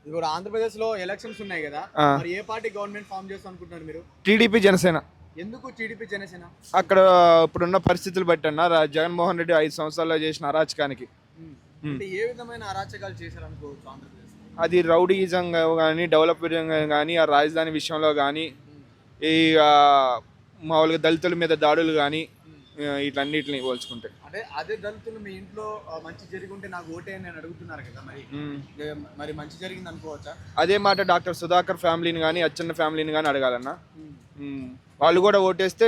ఇప్పుడు ఆంధ్రప్రదేశ్ లో ఎలక్షన్స్ ఉన్నాయి కదా, మరి ఏ పార్టీ గవర్నమెంట్ ఫామ్ చేస్తాం అనుకుంటున్నారు మీరు? టీడీపీ జనసేన. ఎందుకు టీడీపీ జనసేన? అక్కడ ఇప్పుడున్న పరిస్థితులు బట్టి అన్న జగన్మోహన్ రెడ్డి 5 సంవత్సరాల్లో చేసిన అరాచకానికి. అంటే ఏ విధమైన అరాచకాలు చేశారు అనుకోవచ్చు ఆంధ్రప్రదేశ్? అది రౌడీయిజం కానీ డెవలప్మెంట్ కానీ ఆ రాజధాని విషయంలో కానీ ఈ మామూలుగా దళితుల మీద దాడులు కానీ ఇట్లన్నిటిని పోల్చుకుంటే. అంటే అదే దళితులు మీ ఇంట్లో మంచి జరిగి ఉంటే నాకు ఓటే అని అడుగుతున్నారు కదా, మరి మరి మంచి జరిగింది అనుకోవచ్చా? అదే మాట డాక్టర్ సుధాకర్ ఫ్యామిలీని కానీ అచ్చన్న ఫ్యామిలీని కానీ అడగాలన్నా. వాళ్ళు కూడా ఓటేస్తే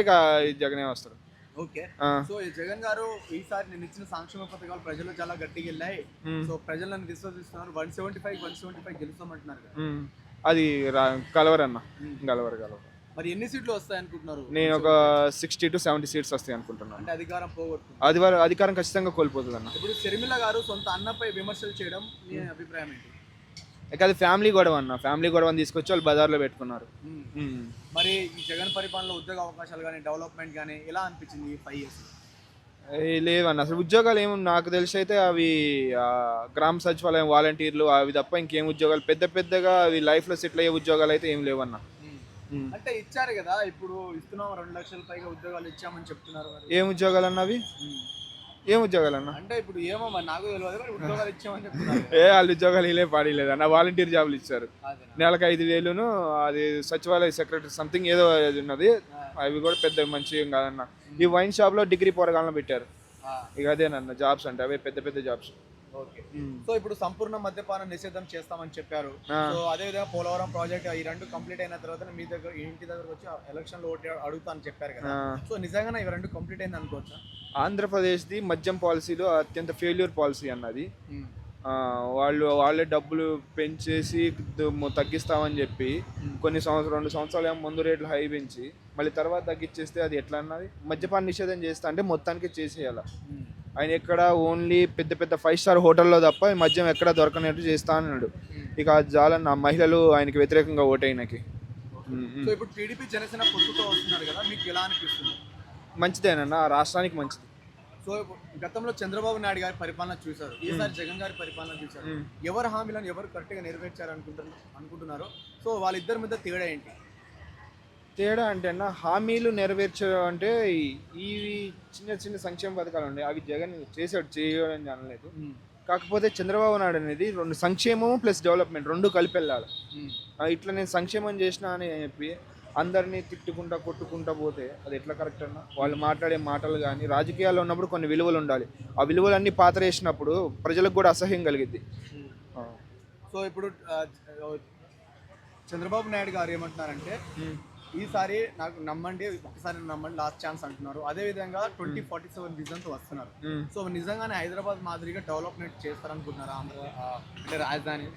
జగనే వస్తారు. ఓకే. సో ఈ జగన్ గారు ఈసారి నేను ఇచ్చిన సంక్షేమ పథకాలు ప్రజలు చాలా గట్టిగా వెళ్ళాయి, సో ప్రజలు నన్ను విశ్వసిస్తున్నారు, 175 గెలుస్తామంటున్నారు కదా. అది కలవరన్నా, గలవరు. మరి ఎన్ని సీట్లు వస్తాయి అనుకుంటున్నారు? నేను ఒక 60 to 70 సీట్స్ వస్తాయి అనుకుంటున్నాను. అంటే అధికారం పోగొట్టుకుంది, అధికారం ఖచ్చితంగా కోల్పోతుంది అన్న. ఇప్పుడు షర్మిల గారు సొంత అన్నపై విమర్శలు చేయడం మీ అభిప్రాయం ఏంటి? అది ఫ్యామిలీ గొడవ అన్న, ఫ్యామిలీ గొడవని తీసుకొచ్చి వాళ్ళు బజార్లో పెట్టుకున్నారు. మరి ఈ జగన్ పరిపాలనలో ఉద్యోగ అవకాశాలు కానీ డెవలప్మెంట్ కానీ ఎలా అనిపించింది ఈ 5 years? లేవన్న, అసలు ఉద్యోగాలు ఏమి నాకు తెలిసి అయితే అవి గ్రామ సచివాలయం వాలంటీర్లు అవి తప్ప ఇంకేం ఉద్యోగాలు పెద్దగా అవి లైఫ్లో సెటిల్ అయ్యే ఉద్యోగాలు అయితే ఏం లేవన్న. అంటే ఇచ్చారు కదా, ఇప్పుడు ఇస్తున్నాం 2 లక్షల పైగా ఉద్యోగాలు ఇచ్చామని చెప్తున్నారు. ఏం ఉద్యోగాలు అన్న అవి? ఏం ఉద్యోగాలు అన్న? అంటే ఇప్పుడు ఏమో మరి నాకు తెలియదు, కానీ ఉద్యోగాలు ఇచ్చామని చెప్తున్నారు. వాళ్ళు ఉద్యోగాలు ఇలే పాడలేదు అన్న, వాలంటీర్ జాబులు ఇచ్చారు. నెలకు 5,000 అది సచివాలయ సెక్రటరీ సంథింగ్ ఏదో ఉన్నది, అవి కూడా పెద్ద మంచి ఏం కాదన్న. ఈ వైన్ షాప్ లో డిగ్రీ పోరగాళ్ళని పెట్టారు, ఇక అదేనన్న జాబ్స్ అంటే అవే పెద్ద జాబ్స్. ఓకే. సో ఇప్పుడు సంపూర్ణ మద్యపాన నిషేధం చేస్తామని చెప్పారు. సో అదే విధంగా పోలవరం ప్రాజెక్ట్ ఈ 2 కంప్లీట్ అయిన తర్వాత మీ దగ్గర ఇంటి దగ్గరకు వచ్చి ఎలక్షన్ లో ఓటు అడుగుతా అని చెప్పారు కదా, సో నిజంగానే ఇవి 2 కంప్లీట్ అయింది అనుకోవచ్చా? ఆంధ్రప్రదేశ్ది మద్యం పాలసీలో అత్యంత ఫెయిల్యూర్ పాలసీ అన్నది. వాళ్ళే డబ్బులు పెంచేసి తగ్గిస్తామని చెప్పి 2 సంవత్సరాలు ఏమో ముందు రేట్లు హై పెంచి మళ్ళీ తర్వాత తగ్గించేస్తే అది ఎట్లా అన్నది? మద్యపాన నిషేధం చేస్తా అంటే మొత్తానికి చేసేయాలి. ఆయన ఎక్కడ ఓన్లీ పెద్ద 5 స్టార్ హోటల్లో తప్ప మద్యం ఎక్కడ దొరకనట్టు చేస్తా అన్నాడు. ఇక జాలన్న మహిళలు ఆయనకి వ్యతిరేకంగా ఓటైనకి. సో ఇప్పుడు టీడీపీ జనసేన పొత్తుతో వస్తున్నారు కదా, మీకు ఎలా అనిపిస్తుంది? మంచిదేనన్న, రాష్ట్రానికి మంచిది. సో గతంలో చంద్రబాబు నాయుడు గారి పరిపాలన చూశారు, ఈసారి జగన్ గారి పరిపాలన చూశారు. ఎవరు హామీలను ఎవరు కరెక్ట్గా నెరవేర్చారు అనుకుంటున్నారు? సో వాళ్ళిద్దరి మీద తేడా ఏంటి? తేడా అంటే అన్న, హామీలు నెరవేర్చడం అంటే ఇవి చిన్న సంక్షేమ పథకాలు ఉన్నాయి, అవి జగన్ చేయడం అనలేదు. కాకపోతే చంద్రబాబు నాయుడు అనేది 2 సంక్షేమం ప్లస్ డెవలప్మెంట్ 2 కలిపి వెళ్ళాలి. ఇట్లా నేను సంక్షేమం చేసినా అని చెప్పి అందరినీ తిట్టుకుంటా కొట్టుకుంటా పోతే అది ఎట్లా కరెక్ట్ అన్న? వాళ్ళు మాట్లాడే మాటలు కానీ రాజకీయాల్లో ఉన్నప్పుడు కొన్ని విలువలు ఉండాలి, ఆ విలువలన్నీ పాతరేసినప్పుడు ప్రజలకు కూడా అసహ్యం కలిగిద్ది. సో ఇప్పుడు చంద్రబాబు నాయుడు గారు ఏమంటున్నారంటే ఈసారి నాకు నమ్మండి, ఒకసారి నమ్మండి, లాస్ట్ ఛాన్స్ అంటున్నారు. అదే విధంగా 2047 విజన్తో వస్తున్నారు. సో నిజంగానే హైదరాబాద్ మాదిరిగా డెవలప్మెంట్ చేస్తారనుకుంటున్నారా ఆంధ్ర అంటే రాజధాని?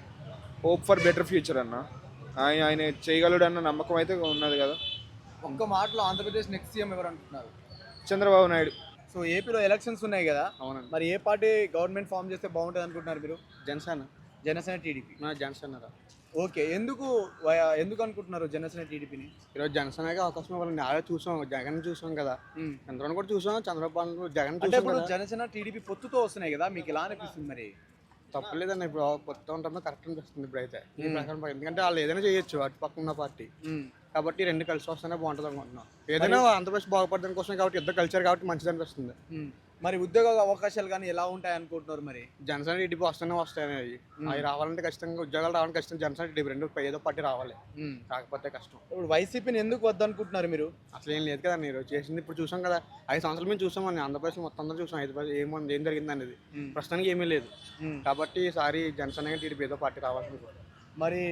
హోప్ ఫర్ బెటర్ ఫ్యూచర్ అన్న, ఆయన చేయగలడు అన్న నమ్మకం అయితే ఉన్నది కదా. ఒక్క మాటలో ఆంధ్రప్రదేశ్ నెక్స్ట్ సీఎం ఎవరు అనుకుంటున్నారు? చంద్రబాబు నాయుడు. సో ఏపీలో ఎలక్షన్స్ ఉన్నాయి కదా, అవునండి, మరి ఏ పార్టీ గవర్నమెంట్ ఫామ్ చేస్తే బాగుంటుంది అనుకుంటున్నారు మీరు? జనసేన టీడీపీ? జనసేన. ఓకే. ఎందుకు అనుకుంటున్నారు జనసేన టీడీపీని? ఈరోజు జనసేనకి అవకాశం ఇవ్వాలి. నాడే చూసాం, జగన్ చూసాం కదా, చంద్రబాబు కూడా చూసాం, చంద్రబాబు జగన్ చూసాం. జనసేన టీడీపీ పొత్తుతో వస్తున్నాయి కదా, మీకు ఎలా అనిపిస్తుంది? మరి తప్పలేదండి, ఇప్పుడు కొత్త ఉంటామో కరెక్ట్ అనిపిస్తుంది ఇప్పుడైతే. ఎందుకంటే వాళ్ళు ఏదైనా చేయొచ్చు అటు పక్క ఉన్న పార్టీ, కాబట్టి 2 కలిసి వస్తేనే బాగుంటుంది అనుకుంటున్నాం. ఏదైనా ఆంధ్రప్రదేశ్ బాగుపడడం కోసం కాబట్టి ఇద్దరు కల్చర్ కాబట్టి మంచిది అనిపిస్తుంది. మరి ఉద్యోగ అవకాశాలు కానీ ఎలా ఉంటాయి అనుకుంటున్నారు? మరి జనసేన టీడీపీ వస్తాయి అవి రావాలంటే ఖచ్చితంగా ఉద్యోగాలు రావాలంటే ఖచ్చితంగా జనసేన టీడీపీ 2 ఏదో పార్టీ రావాలి, కాకపోతే కష్టం. ఇప్పుడు వైసీపీని ఎందుకు వద్దనుకుంటున్నారు మీరు? అసలు ఏం లేదు కదా, మీరు చేసింది ఇప్పుడు చూసాం కదా, 5 సంవత్సరాల మేము చూసామని ఆంధ్రప్రదేశ్ మొత్తం అందరూ చూసాం. ఏం జరిగింది అనేది ప్రస్తుతానికి ఏమీ లేదు, కాబట్టి ఈసారి జనసేన టీడీపీ ఏదో పార్టీ రావాల్సింది. మరి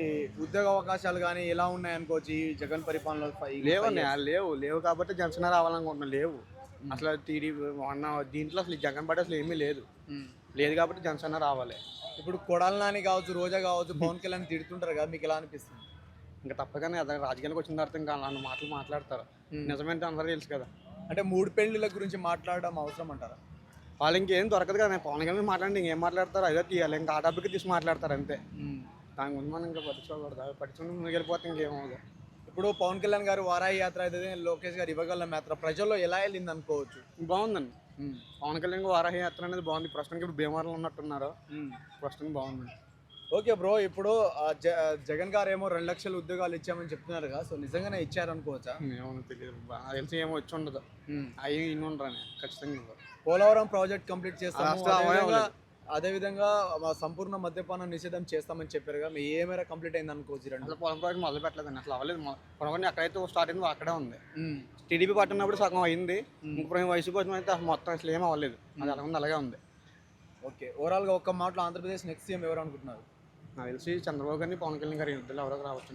ఉద్యోగ అవకాశాలు కానీ ఎలా ఉన్నాయి అనుకోవచ్చు ఈ జగన్ పరిపాలనలో? లేవని లేవు కాబట్టి జనసేన రావాలనుకుంటున్నాం. లేవు అసలు టీడీపీ దీంట్లో అసలు జగన్ పార్టీ అసలు ఏమీ లేదు కాబట్టి జనసేన రావాలి. ఇప్పుడు కొడాలి నాని కావచ్చు, రోజా కావచ్చు, పవన్ కళ్యాణ్ తిడుతుంటారు కదా, మీకు ఎలా అనిపిస్తుంది? ఇంకా తప్పగానే అదే రాజకీయానికి వచ్చిన తర్వాత ఇంకా అలాంటి మాటలు మాట్లాడతారు. నిజమేంటే అందరూ తెలుసు కదా. అంటే 3 పెళ్లిళ్ళ గురించి మాట్లాడడం అవసరం అంటారా? వాళ్ళు ఇంకేం దొరకదు కదా, పవన్ కళ్యాణ్ మాట్లాడి ఇంకేం మాట్లాడతారు, అదే తీయాలి, ఇంకా ఆ టాపిక్ తీసి మాట్లాడతారు అంతే. దాని ముందు మనం ఇంకా పట్టించుకుని ముందుకు వెళ్ళిపోతే ఇంకేమవుతుంది. ఇప్పుడు పవన్ కళ్యాణ్ గారు వారాయి యాత్ర అయితే, లోకేష్ గారు ఇవ్వగలం యాత్ర ప్రజల్లో ఎలా వెళ్ళింది అనుకోవచ్చు? బాగుందండి. పవన్ కళ్యాణ్ వారాహి యాత్ర అనేది బాగుంది. ప్రస్తుతానికి ఇప్పుడు భీమవరంలో ఉన్నట్టున్నారు, ప్రస్తుతం బాగుంది. ఓకే బ్రో, ఇప్పుడు జగన్ గారు ఏమో 2 లక్షల ఉద్యోగాలు ఇచ్చామని చెప్తున్నారు కదా, సో నిజంగానే ఇచ్చారనుకోవచ్చా? ఏమో తెలియదు, నాకు తెలిసి ఏమో వచ్చి ఉండదు, అవి ఇన్ని ఉండరని ఖచ్చితంగా ఇవ్వరు. పోలవరం ప్రాజెక్ట్ కంప్లీట్ చేస్తాము, అసలు అవే అదేవిధంగా సంపూర్ణ మద్యపాన నిషేధం చేస్తామని చెప్పారు కదా, మీ ఏ మేర కంప్లీట్ అయింది అనుకోవచ్చు రండి? అసలు పొలం ప్రాజెక్ట్ మొదలు పెట్టలేదండి, అసలు అవ్వలేదు. పొలం ఎక్కడైతే స్టార్ట్ అయిందో అక్కడే ఉంది. టీడీపీ పట్టినప్పుడు సగం అయింది, ఇప్పుడు వైసీపీ వచ్చిన అయితే అసలు మొత్తం అసలు ఏం అవ్వలేదు. అది అలా ఉంది, అలాగే ఉంది. ఓకే, ఓవరాల్గా ఒక్క మాటలో ఆంధ్రప్రదేశ్ నెక్స్ట్ సీఎం ఎవరు అనుకుంటున్నారు? నాకు తెలిసి చంద్రబాబు గారిని పవన్ కళ్యాణ్ గారి ఇద్దరు ఎవరో రావచ్చు.